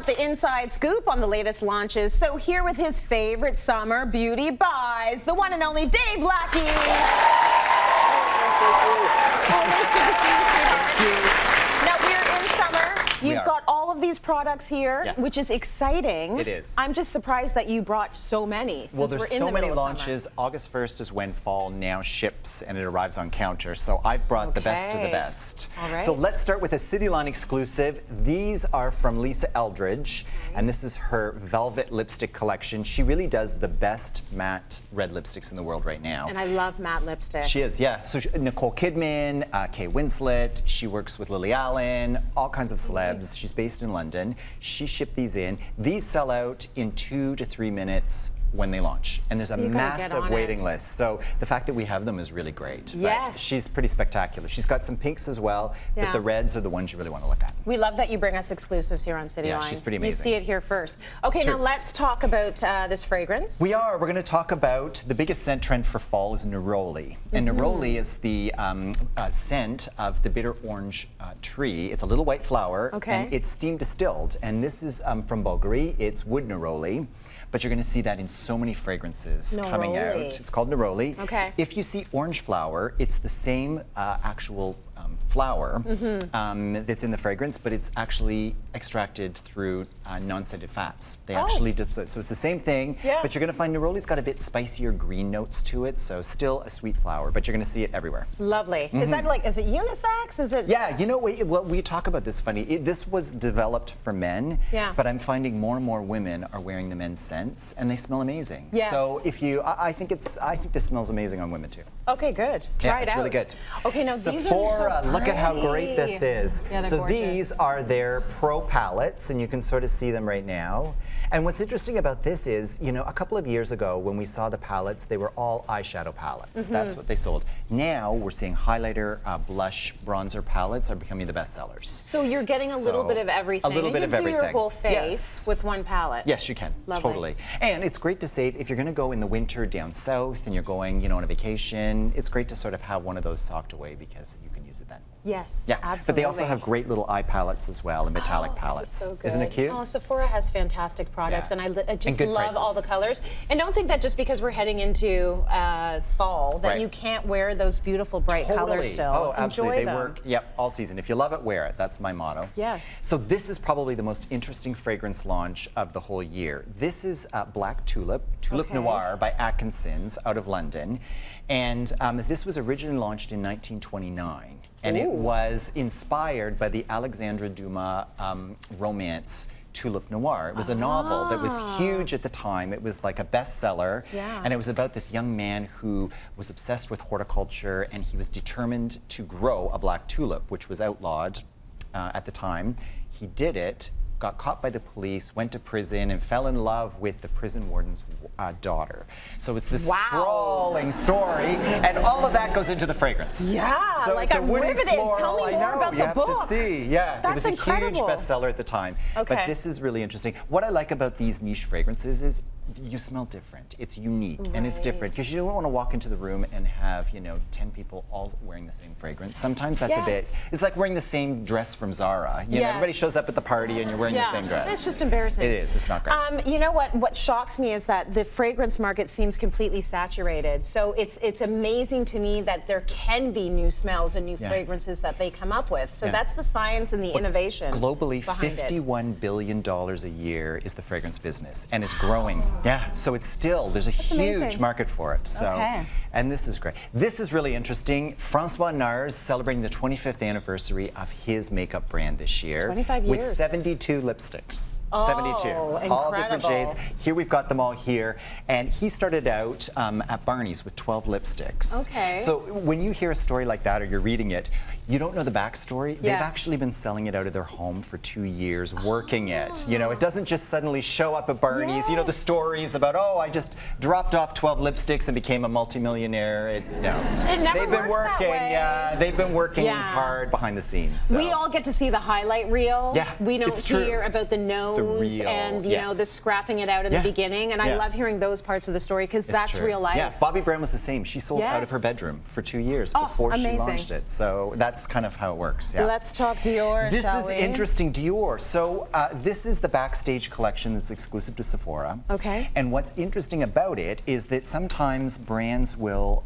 the inside scoop on the latest launches. So here with his favorite summer beauty buys, the one and only Dave Lackie. Always good to see you, sweetheart. Now we're in summer. You've got all of these products here, which is exciting. It is. I'm just surprised that you brought so many. Since Well, there's we're in so the many middle of launches. summer. August 1st is when fall now ships and it arrives on counter. So I've brought the best of the best. All right. So let's start with a Cityline exclusive. These are from Lisa Eldridge, and this is her Velvet Lipstick collection. She really does the best matte red lipsticks in the world right now. And I love matte lipstick. She is, yeah. So Nicole Kidman, Kate Winslet, she works with Lily Allen, all kinds of celebs. She's based in London. She shipped these in. These sell out in 2 to 3 minutes when they launch, and there's a massive waiting list. So the fact that we have them is really great. Yes. But she's pretty spectacular. She's got some pinks as well, but the reds are the ones you really want to look at. We love that you bring us exclusives here on Cityline. Yeah, she's pretty amazing. You see it here first. Okay, now let's talk about this fragrance. We're going to talk about the biggest scent trend for fall is neroli. And neroli is the scent of the bitter orange tree. It's a little white flower, and it's steam distilled. And this is from Bulgari. It's wood neroli. But you're going to see that in so many fragrances coming out. It's called neroli. Okay. If you see orange flower, it's the same actual flower that's in the fragrance, but it's actually extracted through non-scented fats. They actually dip, so it's the same thing, but you're going to find neroli's got a bit spicier green notes to it, so still a sweet flower, but you're going to see it everywhere. Lovely. Is that like, is it unisex? Is it? Yeah, you know, we talk about this funny. This was developed for men, but I'm finding more and more women are wearing the men's scents, and they smell amazing. Yes. So if you, I think this smells amazing on women too. Okay, good. Try it it's out. really good. Okay, now these are Sephora, so look at how great this is. Yeah, so gorgeous. these are their pro palettes, and you can sort of see them right now. And what's interesting about this is, you know, a couple of years ago when we saw the palettes, they were all eyeshadow palettes. That's what they sold. Now we're seeing highlighter, blush, bronzer palettes are becoming the best sellers. So you're getting a little bit of everything. A little bit of everything. You do your whole face with one palette. Yes, you can. Lovely. Totally. And it's great to save if you're going to go in the winter down south and you're going, you know, on a vacation. It's great to sort of have one of those socked away because you can use it then. Yes, yeah, absolutely. But they also have great little eye palettes as well, and metallic palettes. This is so good. Isn't it cute? Oh, Sephora has fantastic products, and I just love prices. all the colors. And don't think that just because we're heading into fall that you can't wear those beautiful bright colors still. Oh, absolutely. Enjoy them. They work, all season. If you love it, wear it. That's my motto. Yes. So this is probably the most interesting fragrance launch of the whole year. This is Black Tulip, Tulip Noir by Atkinson's out of London. And this was originally launched in 1929. And it was inspired by the Alexandre Dumas romance Tulip Noir. It was a novel that was huge at the time. It was like a bestseller, and it was about this young man who was obsessed with horticulture, and he was determined to grow a black tulip, which was outlawed at the time. He did it, got caught by the police, went to prison, and fell in love with the prison warden's daughter. So it's this sprawling story, and all of that goes into the fragrance. Yeah, so like it's a I'm woody riveted. floral. Tell me more about you the book. have to see. Yeah, That's it was a incredible. huge bestseller at the time. But this is really interesting. What I like about these niche fragrances is you smell different. It's unique and it's different because you don't want to walk into the room and have, you know, 10 people all wearing the same fragrance. Sometimes that's a bit, it's like wearing the same dress from Zara. You know, everybody shows up at the party and you're wearing the same dress. It's just embarrassing. It is, it's not great. You know what shocks me is that the fragrance market seems completely saturated. So it's amazing to me that there can be new smells and new fragrances that they come up with. So that's the science and the innovation. Globally, $51 billion a year is the fragrance business, and it's growing. Yeah, so it's still, there's a huge market for it. So, and this is great. This is really interesting. Francois Nars celebrating the 25th anniversary of his makeup brand this year. 25 years. With 72 lipsticks. 72, incredible. all different shades. Here we've got them all here, and he started out at Barney's with 12 lipsticks. Okay. So when you hear a story like that or you're reading it, you don't know the backstory. They've actually been selling it out of their home for 2 years, working it. You know, it doesn't just suddenly show up at Barney's. You know, the story stories about, oh, I just dropped off 12 lipsticks and became a multimillionaire. No. It never They've been works that working, way. yeah. They've been working hard behind the scenes. So. We all get to see the highlight reel. Yeah, we don't it's true. hear about the nose real, and you know the scrapping it out in the beginning. And I love hearing those parts of the story because that's true. real life. Yeah, Bobbi Brown was the same. She sold out of her bedroom for 2 years before she launched it. So that's kind of how it works. Yeah. Let's talk Dior. This shall is we? interesting, Dior. So this is the backstage collection that's exclusive to Sephora. Okay. And what's interesting about it is that sometimes brands will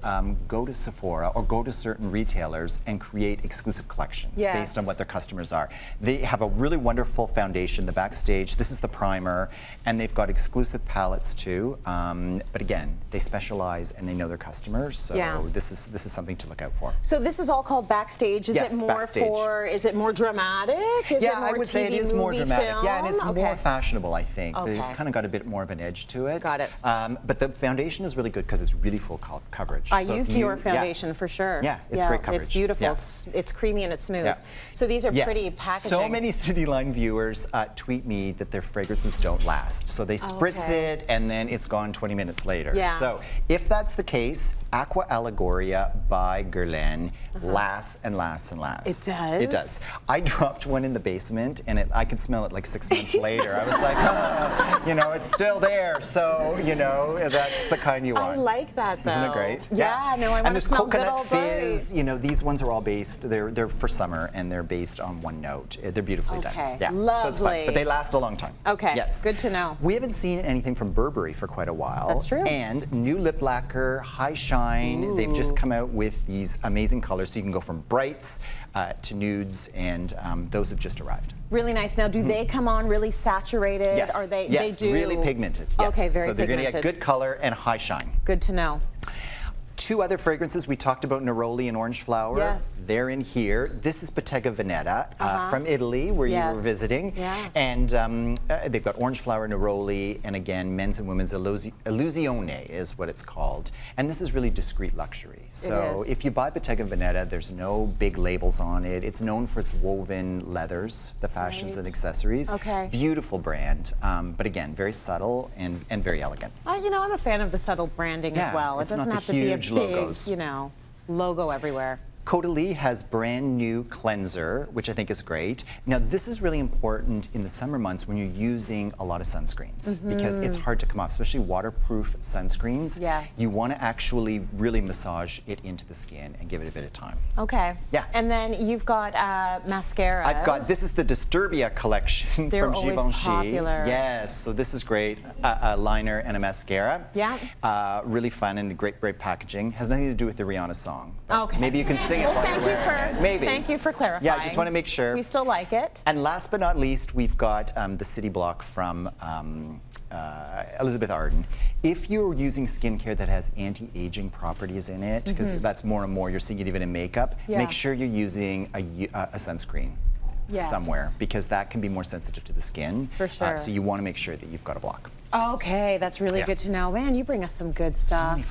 go to Sephora or go to certain retailers and create exclusive collections based on what their customers are. They have a really wonderful foundation, the backstage. This is the primer, and they've got exclusive palettes too. But again, they specialize and they know their customers, so this is something to look out for. So this is all called backstage. Is it more backstage. is it more dramatic? Is it more I would say it TV, is more dramatic. film? Yeah, and it's more fashionable, I think. Okay. It's kind of got a bit more of an edge to it. Got it. But the foundation is really good because it's really full coverage. I use Dior foundation for sure. Yeah, it's great coverage. It's beautiful. Yeah. It's creamy and it's smooth. So these are pretty packaging. So many Cityline viewers tweet me that their fragrances don't last. So they spritz it and then it's gone 20 minutes later. Yeah. So if that's the case, Aqua Allegoria by Guerlain lasts and lasts and lasts. It does? It does. I dropped one in the basement and I could smell it like 6 months later. I was like, you know, it's still there. So, you know, that's the kind you want. I like that though. Isn't it great? Yeah, no, I want to smell good all And this day. coconut fizz, you know, these ones are all based, they're for summer and they're based on one note. They're beautifully done. Yeah. Lovely. So it's fun. But they last a long time. Okay, yes. good to know. We haven't seen anything from Burberry for quite a while. That's true. And new lip lacquer, High Shine. Ooh. They've just come out with these amazing colors. So you can go from brights to nudes, and those have just arrived. Really nice. Now, do they come on really saturated? Yes. Are they? Yes, they do. really pigmented. Yes. Okay, very So they're going to pigmented. get good color and high shine. Good to know. Two other fragrances we talked about, Neroli and Orange Flower. Yes. They're in here. This is Bottega Veneta from Italy, where you were visiting. Yeah. And they've got Orange Flower, Neroli, and again, men's and women's Illusione is what it's called. And this is really discreet luxury. So if you buy Bottega Veneta, there's no big labels on it. It's known for its woven leathers, the fashions and accessories. Okay. Beautiful brand, but again, very subtle and very elegant. You know, I'm a fan of the subtle branding as well. It it's doesn't not have the to be a huge big, logos. you know, logo everywhere. Caudalie has brand new cleanser, which I think is great. Now, this is really important in the summer months when you're using a lot of sunscreens because it's hard to come off, especially waterproof sunscreens. Yes. You want to actually really massage it into the skin and give it a bit of time. Okay. Yeah. And then you've got mascaras. I've got, this is the Disturbia collection They're from always Givenchy. popular. Yes, so this is great. A liner and a mascara. Yeah. Really fun and great packaging. Has nothing to do with the Rihanna song. But Okay. maybe you can sing it Well, while thank you're you wearing it. Maybe. Thank you for clarifying. Yeah, I just want to make sure. We still like it. And last but not least, we've got the City Block from Elizabeth Arden. If you're using skincare that has anti-aging properties in it, because that's more and more, you're seeing it even in makeup, make sure you're using a sunscreen somewhere, because that can be more sensitive to the skin. For sure. So you want to make sure that you've got a block. Okay, that's really good to know. Man, you bring us some good stuff.